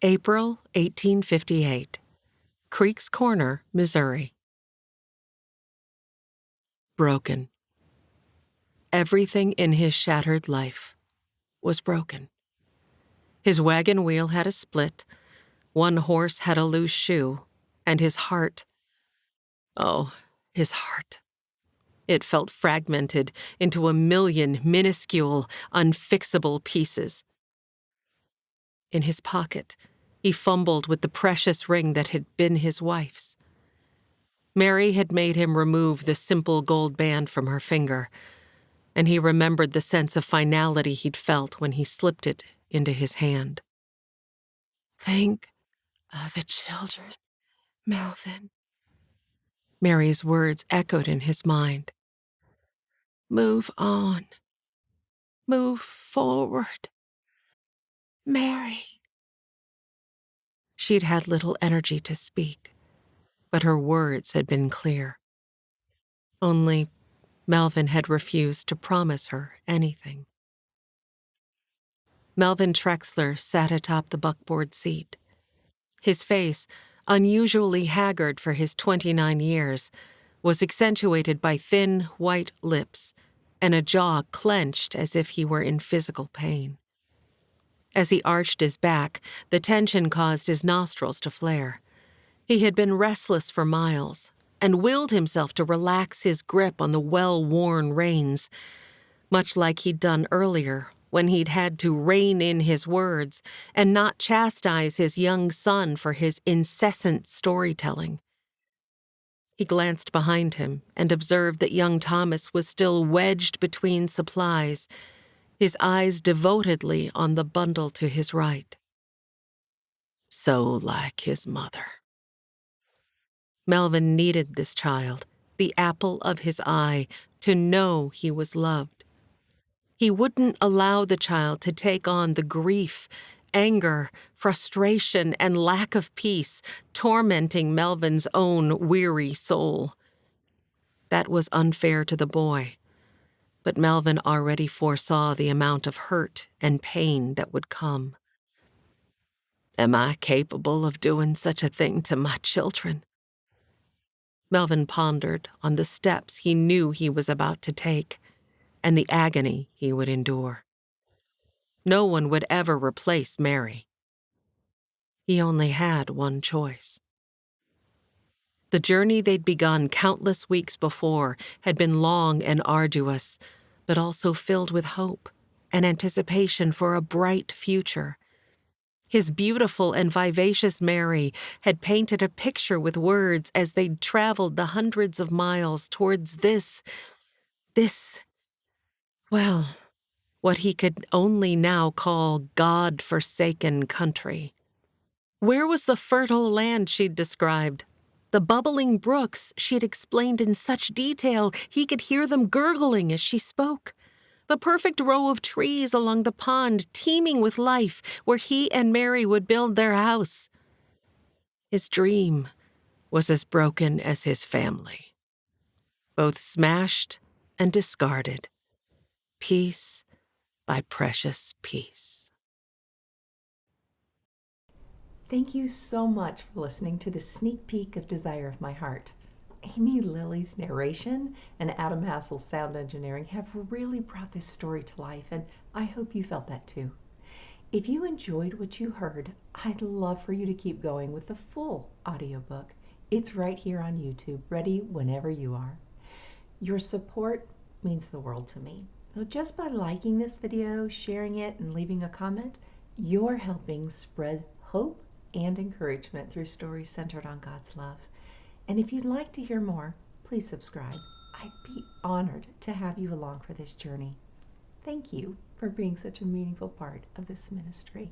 April 1858. Creek's Corner, Missouri. Broken. Everything in his shattered life was broken. His wagon wheel had a split, one horse had a loose shoe, and his heart, his heart. It felt fragmented into a million minuscule, unfixable pieces. In his pocket, he fumbled with the precious ring that had been his wife's. Mary had made him remove the simple gold band from her finger, and he remembered the sense of finality he'd felt when he slipped it into his hand. "Think of the children, Melvin." Mary's words echoed in his mind. "Move on. Move forward. Mary." She'd had little energy to speak, but her words had been clear. Only Melvin had refused to promise her anything. Melvin Trexler sat atop the buckboard seat. His face, unusually haggard for his 29 years, was accentuated by thin, white lips and a jaw clenched as if he were in physical pain. As he arched his back, the tension caused his nostrils to flare. He had been restless for miles and willed himself to relax his grip on the well-worn reins, much like he'd done earlier when he'd had to rein in his words and not chastise his young son for his incessant storytelling. He glanced behind him and observed that young Thomas was still wedged between supplies, his eyes devotedly on the bundle to his right. So like his mother. Melvin needed this child, the apple of his eye, to know he was loved. He wouldn't allow the child to take on the grief, anger, frustration, and lack of peace tormenting Melvin's own weary soul. That was unfair to the boy, but Melvin already foresaw the amount of hurt and pain that would come. Am I capable of doing such a thing to my children? Melvin pondered on the steps he knew he was about to take and the agony he would endure. No one would ever replace Mary. He only had one choice. The journey they'd begun countless weeks before had been long and arduous, but also filled with hope and anticipation for a bright future. His beautiful and vivacious Mary had painted a picture with words as they'd traveled the hundreds of miles towards this, what he could only now call God-forsaken country. Where was the fertile land she'd described? The bubbling brooks she'd explained in such detail he could hear them gurgling as she spoke. The perfect row of trees along the pond teeming with life where he and Mary would build their house. His dream was as broken as his family. Both smashed and discarded, piece by precious piece. Thank you so much for listening to the sneak peek of Desire of My Heart. Amy Lilly's narration and Adam Hassel's sound engineering have really brought this story to life, and I hope you felt that too. If you enjoyed what you heard, I'd love for you to keep going with the full audiobook. It's right here on YouTube, ready whenever you are. Your support means the world to me. So just by liking this video, sharing it, and leaving a comment, you're helping spread hope and encouragement through stories centered on God's love. And if you'd like to hear more, please subscribe. I'd be honored to have you along for this journey. Thank you for being such a meaningful part of this ministry.